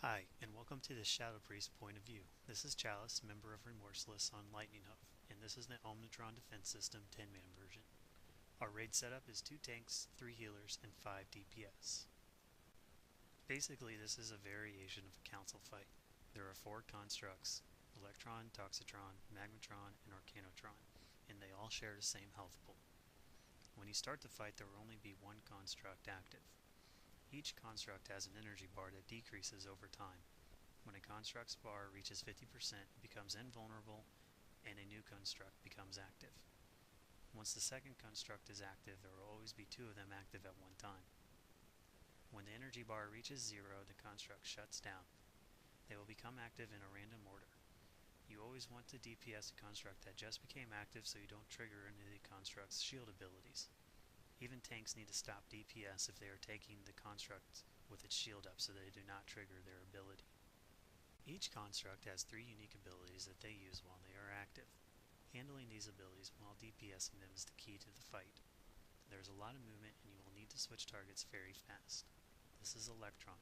Hi, and welcome to the Shadow Priest point of view. This is Chalice, member of Remorseless on Lightning Hoof, and this is the Omnotron Defense System 10-man version. Our raid setup is 2 tanks, 3 healers, and 5 DPS. Basically, this is a variation of a council fight. There are 4 constructs, Electron, Toxitron, Magmatron, and Arcanotron, and they all share the same health pool. When you start the fight, there will only be 1 construct active. Each construct has an energy bar that decreases over time. When a construct's bar reaches 50%, it becomes invulnerable, and a new construct becomes active. Once the second construct is active, there will always be 2 of them active at one time. When the energy bar reaches 0, the construct shuts down. They will become active in a random order. You always want to DPS a construct that just became active so you don't trigger any of the construct's shield abilities. Even tanks need to stop DPS if they are taking the construct with its shield up so they do not trigger their ability. Each construct has 3 unique abilities that they use while they are active. Handling these abilities while DPSing them is the key to the fight. There is a lot of movement and you will need to switch targets very fast. This is Electron.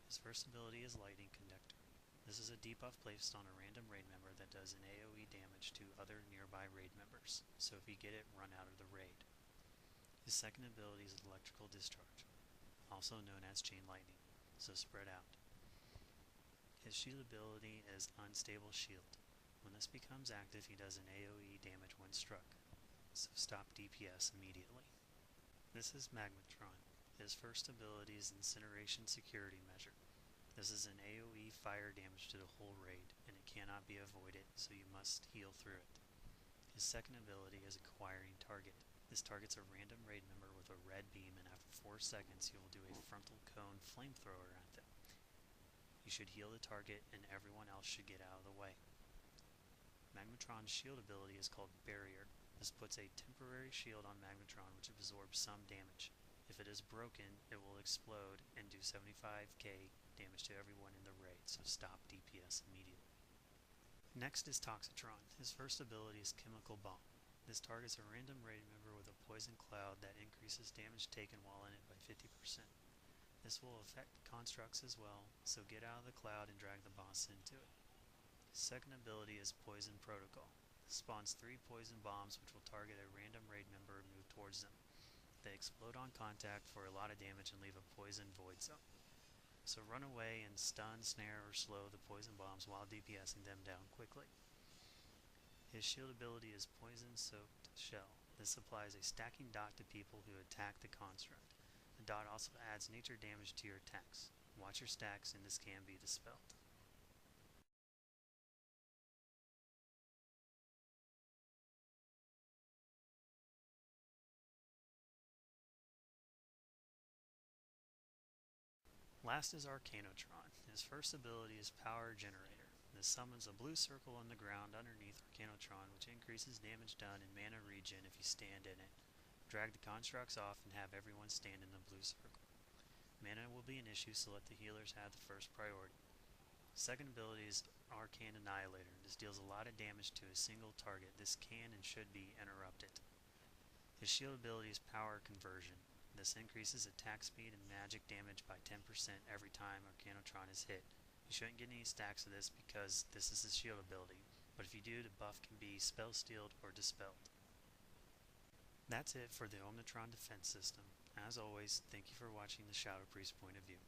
His first ability is Lightning Conductor. This is a debuff placed on a random raid member that does an AoE damage to other nearby raid members, so if you get it, run out of the raid. His second ability is Electrical Discharge, also known as Chain Lightning, so spread out. His shield ability is Unstable Shield. When this becomes active, he does an AoE damage when struck, so stop DPS immediately. This is Magmatron. His first ability is Incineration Security Measure. This is an AoE fire damage to the whole raid, and it cannot be avoided, so you must heal through it. His second ability is Acquiring Target. This targets a random raid member with a red beam, and after 4 seconds you will do a frontal cone flamethrower at them. You should heal the target and everyone else should get out of the way. Magmatron's shield ability is called Barrier. This puts a temporary shield on Magmatron which absorbs some damage. If it is broken, it will explode and do 75k damage to everyone in the raid, so stop DPS immediately. Next is Toxitron. His first ability is Chemical Bomb. This targets a random raid member with a poison cloud that increases damage taken while in it by 50%. This will affect constructs as well, so get out of the cloud and drag the boss into it. His second ability is Poison Protocol. This spawns 3 poison bombs which will target a random raid member and move towards them. They explode on contact for a lot of damage and leave a poison void zone. So run away and stun, snare, or slow the poison bombs while DPSing them down quickly. His shield ability is Poison Soaked Shell. This applies a stacking dot to people who attack the construct. The dot also adds nature damage to your attacks. Watch your stacks and this can be dispelled. Last is Arcanotron. His first ability is Power Generator. This summons a blue circle on the ground underneath Arcanotron which increases damage done and mana regen if you stand in it. Drag the constructs off and have everyone stand in the blue circle. Mana will be an issue, so let the healers have the first priority. Second ability is Arcane Annihilator. This deals a lot of damage to a single target. This can and should be interrupted. His shield ability is Power Conversion. This increases attack speed and magic damage by 10% every time Arcanotron is hit. You shouldn't get any stacks of this because this is his shield ability, but if you do, the buff can be spell stealed or dispelled. That's it for the Omnotron defense system. As always, thank you for watching the Shadow Priest point of view.